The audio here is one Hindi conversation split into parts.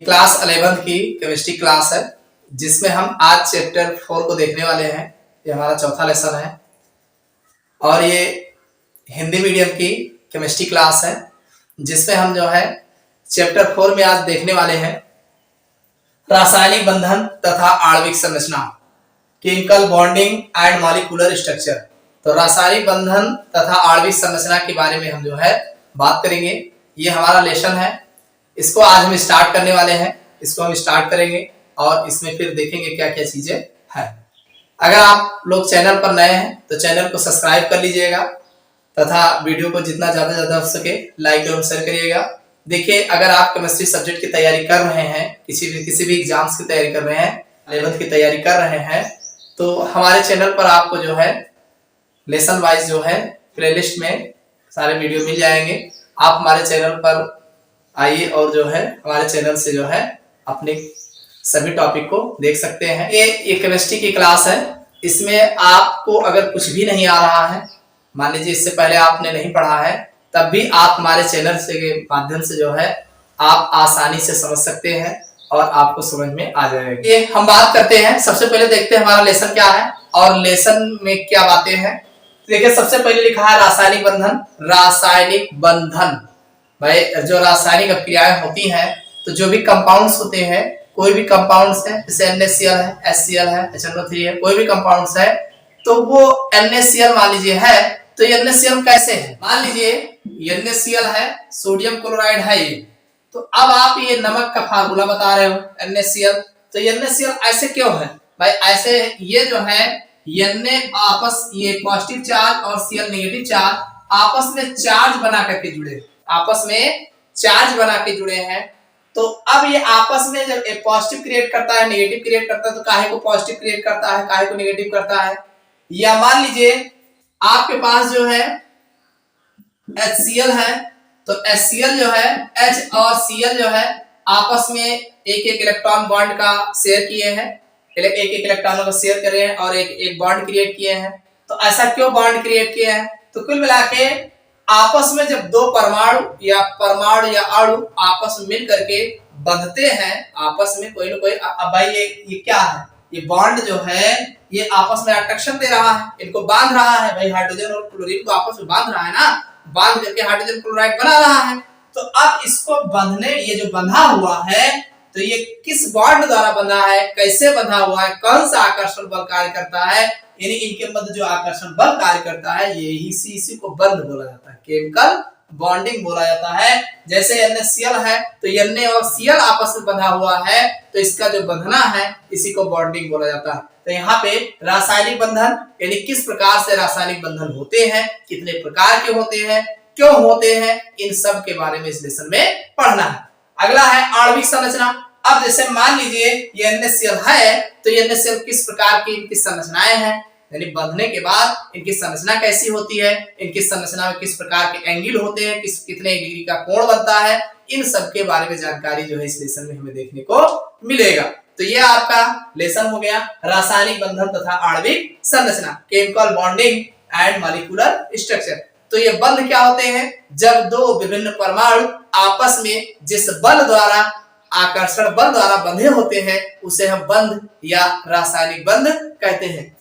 क्लास 11 की केमिस्ट्री क्लास है जिसमें हम आज चैप्टर 4 को देखने वाले हैं। ये हमारा चौथा लेसन है और ये हिंदी मीडियम की केमिस्ट्री क्लास है जिसमें हम जो है चैप्टर 4 में आज देखने वाले हैं रासायनिक बंधन तथा आणविक संरचना, chemical bonding and molecular structure. तो रासायनिक बंधन तथा आणविक संरचना के बारे में हम जो है बात करेंगे। ये हमारा लेसन है, इसको आज हम स्टार्ट करने वाले हैं। इसको हम स्टार्ट करेंगे और इसमें फिर देखेंगे क्या क्या चीजें हैं। अगर आप लोग चैनल पर नए हैं तो चैनल को सब्सक्राइब कर लीजिएगा तथा वीडियो को जितना ज्यादा हो सके लाइक और शेयर करिएगा। देखिए, अगर आप केमिस्ट्री सब्जेक्ट की तैयारी कर रहे हैं, किसी भी एग्जाम्स की तैयारी कर रहे हैं, 11th की तैयारी कर रहे हैं, तो हमारे चैनल पर आपको जो है लेसन वाइज जो है प्लेलिस्ट में सारे वीडियो मिल जाएंगे। आप हमारे चैनल पर आइए और जो है हमारे चैनल से जो है अपने सभी टॉपिक को देख सकते हैं। ये केमिस्ट्री की क्लास है, इसमें आपको अगर कुछ भी नहीं आ रहा है, मान लीजिए इससे पहले आपने नहीं पढ़ा है, तब भी आप हमारे चैनल से के माध्यम से जो है आप आसानी से समझ सकते हैं और आपको समझ में आ जाएगा। ये हम बात करते हैं, सबसे पहले देखते हैं हमारा लेसन क्या है और लेसन में क्या बातें हैं। देखिए, सबसे पहले लिखा है रासायनिक बंधन। रासायनिक बंधन भाई, जो रासायनिक अभिक्रियाएं होती हैं तो जो भी कंपाउंड्स होते हैं, कोई भी कंपाउंड्स है, जैसे NaCl है, HCl है, HNO3 है, कोई भी कंपाउंड्स है तो वो NaCl मान लीजिए है, तो ये NaCl कैसे है? मान लीजिए NaCl है, सोडियम क्लोराइड है ये, तो अब आप ये नमक का फार्मूला बता रहे हो NaCl, तो NaCl ऐसे क्यों है भाई? ऐसे ये जो है Na आपस, ये पॉजिटिव चार्ज और Cl नेगेटिव चार्ज आपस में चार्ज बना करके जुड़े, आपस में चार्ज बना के जुड़े हैं। तो अब ये आपस में जब एक पॉजिटिव क्रिएट करता है, नेगेटिव क्रिएट करता है, तो काहे को पॉजिटिव क्रिएट करता है, काहे को नेगेटिव करता है? या मान लीजिए आपके पास जो है HCl है, तो HCl जो है, H और Cl जो है आपस में एक एक इलेक्ट्रॉन बॉन्ड का शेयर किए हैं, एक एक इलेक्ट्रॉनों का शेयर कर रहे हैं और एक एक बॉन्ड क्रिएट किए हैं। तो ऐसा क्यों बॉन्ड क्रिएट किए हैं? तो कुल मिला के आपस में जब दो परमाणु या अणु आपस में मिल करके बंधते हैं, आपस में कोई ना कोई, अब भाई ये क्या है? ये बॉन्ड जो है ये आपस में अट्रैक्शन दे रहा है, इनको बांध रहा है भाई, हाइड्रोजन और क्लोरीन को आपस में बांध रहा है ना, बांध करके हाइड्रोजन क्लोराइड बना रहा है। तो अब इसको बंधने, ये जो बंधा हुआ है, तो ये किस बॉन्ड द्वारा बंधा है, कैसे बंधा हुआ है, कौन सा आकर्षण बल कार्य करता है, यानी इनके मध्य जो आकर्षण बल कार्य करता है, यही इसी को बंध बोला जाता है, केमिकल बॉन्डिंग बोला जाता है। जैसे NaCl है तो Na और Cl आपस में बंधा हुआ है, तो इसका जो बंधना है इसी को बॉन्डिंग बोला जाता है। तो यहाँ पे रासायनिक बंधन यानी किस प्रकार से रासायनिक बंधन होते हैं, कितने प्रकार के होते हैं, क्यों होते हैं, इन सब के बारे में इस लेसन में पढ़ना है। अगला है आणविक संरचना। अब जैसे मान लीजिए ये NaCl है, तो ये NaCl किस प्रकार की इनकी संरचनाएं हैं, यानी बंधने के बाद इनकी संरचना कैसी होती है, इनकी संरचना में किस प्रकार के एंगल होते हैं, कितने डिग्री का कोण बनता है, इन सब के बारे में जानकारी जो है इस लेसन में हमें देखने को मिलेगा। तो ये आपका लेसन हो गया रासायनिक बंधन तथा आणविक संरचना, chemical bonding and molecular structure. तो ये बंध क्या होते हैं? जब दो विभिन्न परमाणु आपस में जिस बल द्वारा, आकर्षण बल द्वारा बंधे होते हैं, उसे हम बंध या रासायनिक बंध कहते हैं।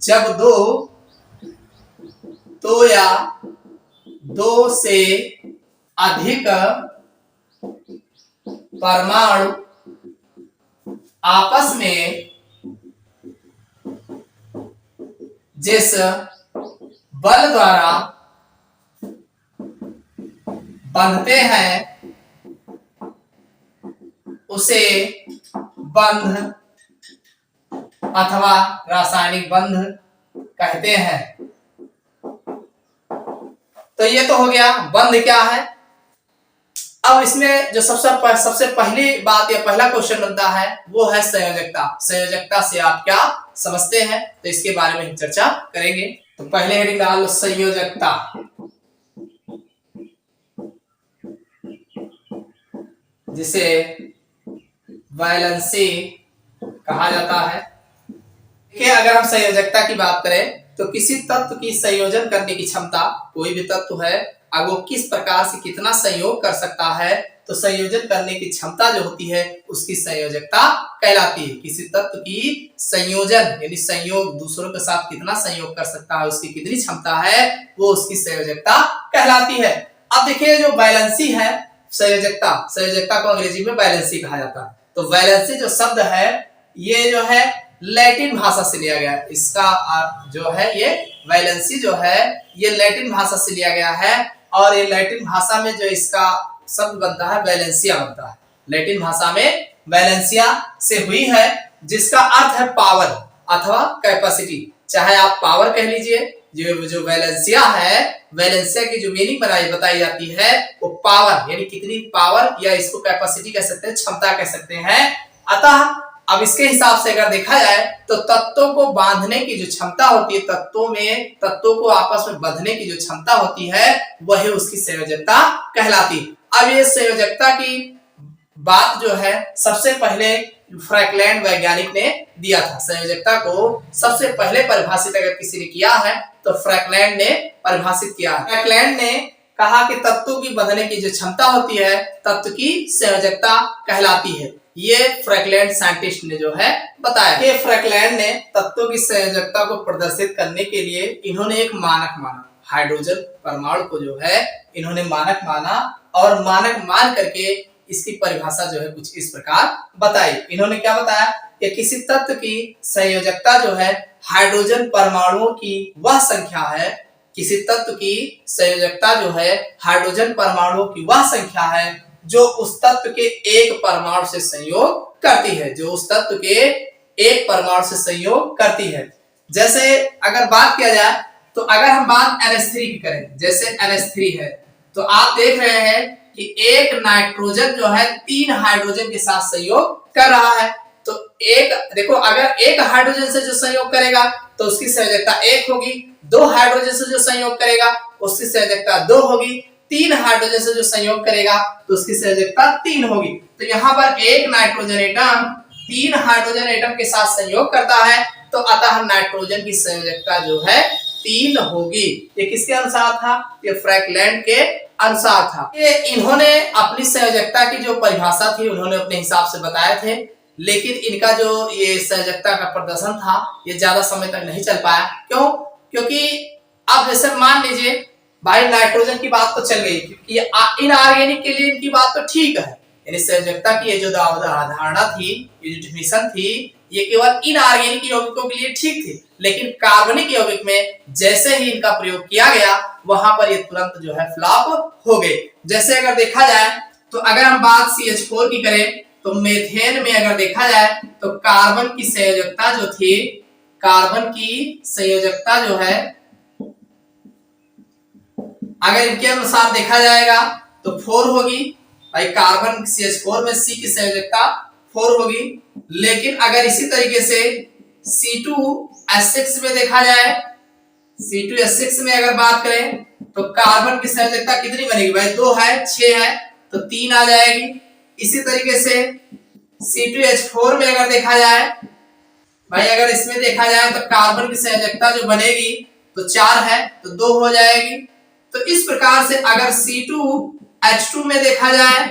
जब दो या दो से अधिक परमाणु आपस में जिस बल द्वारा बंधते हैं उसे बंध अथवा रासायनिक बंध कहते हैं। तो ये तो हो गया बंध क्या है। अब इसमें जो सबसे पहली बात या पहला क्वेश्चन बनता है वो है संयोजकता। संयोजकता से आप क्या समझते हैं, तो इसके बारे में हम चर्चा करेंगे। तो पहले हेडिंग डाल लो संयोजकता। जिसे वैलेंसी कहा जाता है। कि अगर हम संयोजकता की बात करें तो किसी तत्व की संयोजन करने की क्षमता, कोई भी तत्व है अगर वो किस प्रकार से कितना संयोग कर सकता है, तो संयोजन करने की क्षमता जो होती है उसकी संयोजकता कहलाती है। किसी तत्व की संयोजन यानी संयोग, दूसरों के साथ कितना संयोग कर सकता है, उसकी कितनी क्षमता है, वो उसकी संयोजकता कहलाती है। अब देखिए जो वैलेंसी है, संयोजकता को अंग्रेजी में वैलेंसी कहा जाता है। तो वैलेंसी जो शब्द है ये जो है लैटिन भाषा से लिया गया है। इसका जो है ये वैलेंसी जो है ये लैटिन भाषा से लिया गया है, और ये लैटिन भाषा में जो इसका शब्द बनता है वैलेंसिया बनता है। लैटिन भाषा में वैलेंसिया से हुई है, जिसका अर्थ है पावर अथवा कैपेसिटी। चाहे आप पावर कह लीजिए, जो वैलेंसिया है, वैलेंसिया की जो मीनिंग बताई जाती है वो पावर यानी कितनी पावर, या इसको कैपेसिटी कह सकते हैं, क्षमता कह सकते हैं। अतः अब इसके हिसाब से अगर देखा जाए तो तत्वों को बांधने की जो क्षमता होती है, तत्वों को आपस में बंधने की जो क्षमता होती है वही उसकी संयोजकता कहलाती। अब ये संयोजकता की बात जो है सबसे पहले फ्रैंकलैंड वैज्ञानिक ने दिया था। संयोजकता को सबसे पहले परिभाषित अगर किसी ने किया है तो फ्रैंकलैंड ने परिभाषित किया। फ्रैंकलैंड ने कहा कि तत्वों की बंधने की जो क्षमता होती है तत्व की संयोजकता कहलाती है। ये फ्रैंकलैंड साइंटिस्ट ने जो है बताया। ये फ्रैंकलैंड ने तत्वों की संयोजकता को प्रदर्शित करने के लिए इन्होंने एक मानक माना। हाइड्रोजन परमाणु को जो है इन्होंने मानक माना, और मानक मान करके इसकी परिभाषा जो है कुछ इस प्रकार बताई। इन्होंने क्या बताया कि किसी तत्व की संयोजकता जो है हाइड्रोजन परमाणुओं की वह संख्या है, किसी तत्व की संयोजकता जो है हाइड्रोजन परमाणुओं की वह संख्या है जो उस तत्व के एक परमाणु से संयोग करती है, जो उस तत्व के एक परमाणु से संयोग करती है। जैसे अगर बात किया जाए तो अगर हम बात NH3 की करें, जैसे NH3 है तो आप देख रहे हैं कि एक नाइट्रोजन जो है 3 हाइड्रोजन के साथ संयोग कर रहा है। तो एक देखो, अगर एक हाइड्रोजन से जो संयोग करेगा तो उसकी संयोजकता 1 होगी, 2 हाइड्रोजन से जो संयोग करेगा उसकी संयोजकता 2 होगी, 3 हाइड्रोजन से जो संयोग करेगा तो उसकी संयोजकता 3 होगी। तो यहाँ पर एक नाइट्रोजन एटम 3 हाइड्रोजन एटम के साथ संयोग करता है, तो अतः नाइट्रोजन की संयोजकता जो है 3 होगी। ये किसके अनुसार था? ये फ्रैंकलैंड के अनुसार था। ये इन्होंने अपनी संयोजकता की जो परिभाषा थी उन्होंने अपने हिसाब से बताए थे, लेकिन इनका जो ये संयोजकता का प्रदर्शन था ये ज्यादा समय तक नहीं चल पाया। क्यों? क्योंकि अब जैसे मान लीजिए भाई नाइट्रोजन की बात तो चल गई, क्योंकि इनऑर्गेनिक के लिए इनकी बात तो ठीक है, यानी संयोजकता की ये जो अवधारणा थी, ये जो डेफिनेशन थी, ये केवल इनऑर्गेनिक यौगिकों के लिए ठीक थी, लेकिन कार्बनिक यौगिक में जैसे ही इनका प्रयोग किया गया वहां पर ये तुरंत जो है फ्लॉप हो गए। जैसे अगर देखा जाए तो अगर हम बात CH4 की करें तो मेथेन में अगर देखा जाए तो कार्बन की संयोजकता जो थी, कार्बन की संयोजकता जो है अगर इनके अनुसार देखा जाएगा तो 4 होगी। भाई कार्बन CH4 में C की संयोजकता 4 होगी, लेकिन अगर इसी तरीके से C2H6 में देखा जाए, C2H6 में अगर बात करें तो कार्बन की संयोजकता कितनी बनेगी? भाई 2 है, 6 है तो 3 आ जाएगी। इसी तरीके से C2H4 में अगर देखा जाए, भाई अगर इसमें देखा जाए तो कार्बन की संयोजकता जो बनेगी तो 4 है तो 2 हो जाएगी। तो इस प्रकार से अगर C2H2 में देखा जाए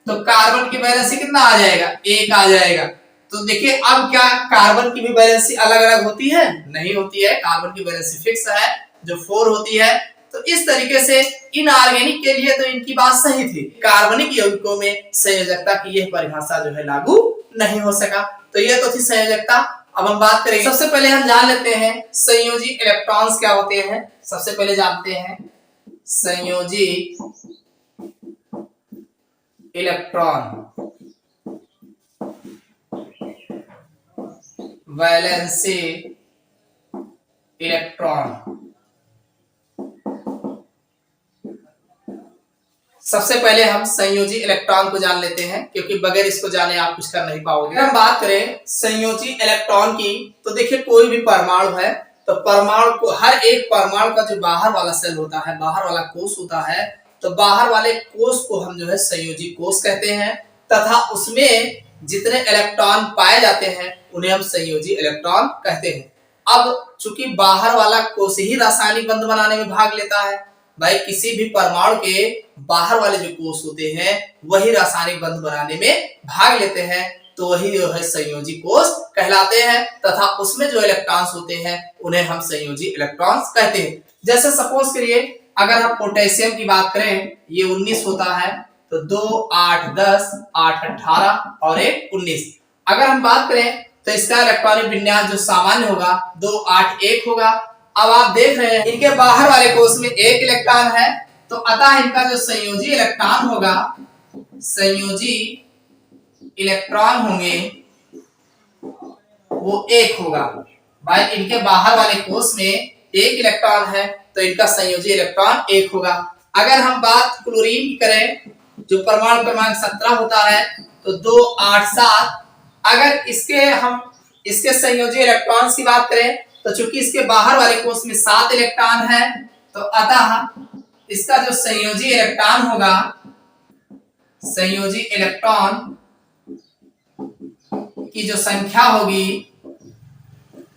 तो कार्बन की वैलेंसी कितना आ जाएगा? 1 आ जाएगा। तो देखिए अब क्या कार्बन की भी वैलेंसी अलग अलग होती है? नहीं होती है, कार्बन की वैलेंसी फिक्स है जो 4 होती है। तो इस तरीके से इनऑर्गेनिक के लिए तो इनकी बात सही थी, कार्बनिक यौगिकों में संयोजकता की यह परिभाषा जो है लागू नहीं हो सका। तो यह तो थी संयोजकता। अब हम बात करेंगे, सबसे पहले हम जान लेते हैं संयोजी इलेक्ट्रॉन्स क्या होते हैं। सबसे पहले जानते हैं संयोजी इलेक्ट्रॉन, वैलेंसी इलेक्ट्रॉन। सबसे पहले हम संयोजी इलेक्ट्रॉन को जान लेते हैं, क्योंकि बगैर इसको जाने आप कुछ कर नहीं पाओगे। अगर हम बात करें संयोजी इलेक्ट्रॉन की तो देखिए कोई भी परमाणु है तो परमाणु को, हर एक परमाणु का जो बाहर वाला सेल होता है, बाहर वाला कोष होता है, तो बाहर वाले कोष को हम जो है संयोजी कोष कहते हैं, तथा उसमें जितने इलेक्ट्रॉन पाए जाते हैं उन्हें हम संयोजी इलेक्ट्रॉन कहते हैं। अब चूंकि बाहर वाला कोष ही रासायनिक बंध बनाने में भाग लेता है, भाई किसी भी परमाणु के बाहर वाले जो कोष होते हैं वही रासायनिक बंध बनाने में भाग लेते हैं, तो वही जो है संयोजी कोष कहलाते हैं तथा उसमें जो इलेक्ट्रॉन्स होते हैं उन्हें हम संयोजी इलेक्ट्रॉन्स कहते हैं। जैसे सपोज करिए अगर हम पोटेशियम की बात करें, ये 19 होता है, तो 2 8 10 8 18 और 1 19। अगर हम बात करें तो इसका इलेक्ट्रॉनिक विन्यास जो सामान्य होगा 2 8 1 होगा। अब आप देख रहे हैं इनके बाहर वाले कोष में 1 इलेक्ट्रॉन है, तो अतः इनका जो संयोजी इलेक्ट्रॉन होगा, संयोजी इलेक्ट्रॉन होंगे वो 1 होगा। भाई इनके बाहर वाले कोष में 1 इलेक्ट्रॉन है तो इनका संयोजी इलेक्ट्रॉन 1 होगा। अगर हम बात क्लोरीन की करें जो परमाणु क्रमांक 17 होता है, तो 2 8 7। अगर इसके संयोजी इलेक्ट्रॉन्स की बात करें तो चूंकि इसके बाहर वाले कोष में 7 इलेक्ट्रॉन है, तो अतः इसका जो संयोजी इलेक्ट्रॉन होगा, संयोजी इलेक्ट्रॉन की जो संख्या होगी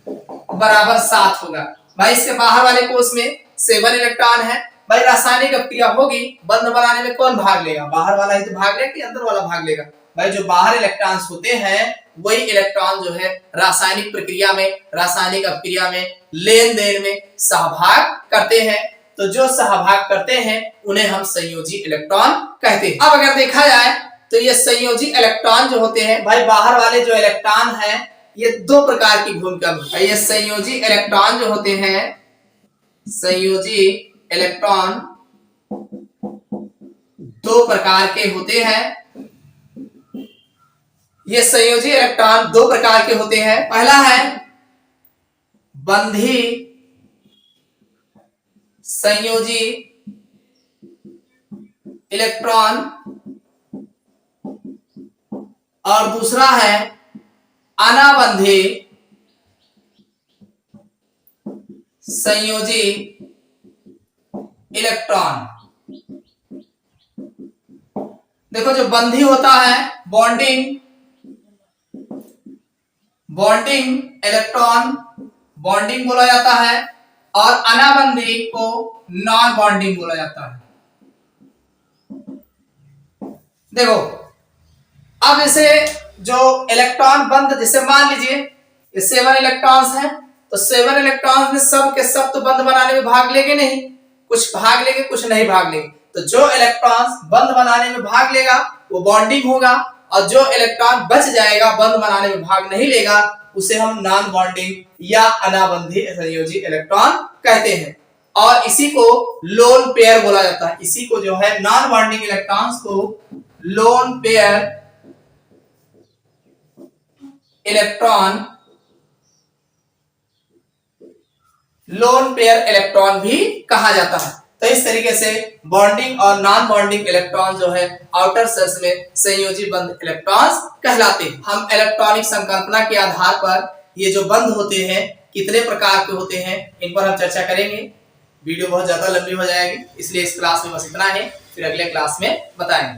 बराबर 7 होगा। भाई इसके बाहर वाले कोष में 7 इलेक्ट्रॉन है। भाई रासायनिक अपक्रिया होगी, बंध बनाने में कौन भाग लेगा? बाहर वाला ही तो भाग लेगा कि अंदर वाला भाग लेगा? भाई जो बाहर इलेक्ट्रॉन्स होते हैं वही इलेक्ट्रॉन जो है रासायनिक प्रक्रिया में, रासायनिक अपक्रिया में, लेन देन में सहभाग करते हैं। तो जो सहभाग करते हैं उन्हें हम संयोजी इलेक्ट्रॉन कहते हैं। अब अगर देखा जाए तो ये संयोजी इलेक्ट्रॉन जो होते हैं, भाई बाहर वाले जो इलेक्ट्रॉन है ये 2 प्रकार की भूमिका में। ये संयोजी इलेक्ट्रॉन जो होते हैं, संयोजी इलेक्ट्रॉन 2 प्रकार के होते हैं। ये संयोजी इलेक्ट्रॉन 2 प्रकार के होते हैं। पहला है बंधी संयोजी इलेक्ट्रॉन और दूसरा है अनाबंधी संयोजी इलेक्ट्रॉन। देखो जो बंधी होता है बॉन्डिंग इलेक्ट्रॉन बॉन्डिंग बोला जाता है, और अनाबंधी को नॉन बॉन्डिंग बोला जाता है। देखो अब जैसे जो इलेक्ट्रॉन बंध, जैसे मान लीजिए ये 7 इलेक्ट्रॉन्स हैं, तो 7 इलेक्ट्रॉन्स में सब के सब तो बंध बनाने में भाग लेंगे नहीं, कुछ भाग लेंगे कुछ नहीं भाग लेंगे। तो जो इलेक्ट्रॉन्स बंध बनाने में भाग लेगा वो बॉन्डिंग होगा, और जो इलेक्ट्रॉन बच जाएगा बंध बनाने में भाग नहीं लेगा उसे हम नॉन बॉन्डिंग या अनाबंधी संयोजी इलेक्ट्रॉन कहते हैं। और इसी को लोन पेयर बोला जाता है। इसी को जो है नॉन बॉन्डिंग इलेक्ट्रॉन्स को लोन पेयर इलेक्ट्रॉन भी कहा जाता है। तो इस तरीके से बॉन्डिंग और नॉन बॉन्डिंग इलेक्ट्रॉन जो है आउटर सेल्स में संयोजी बंध इलेक्ट्रॉन्स कहलाते हैं। हम इलेक्ट्रॉनिक संकल्पना के आधार पर ये जो बंध होते हैं कितने प्रकार के होते हैं इन पर हम चर्चा करेंगे। वीडियो बहुत ज्यादा लंबी हो जाएगी, इसलिए इस क्लास में बस इतना है, फिर अगले क्लास में बताएंगे।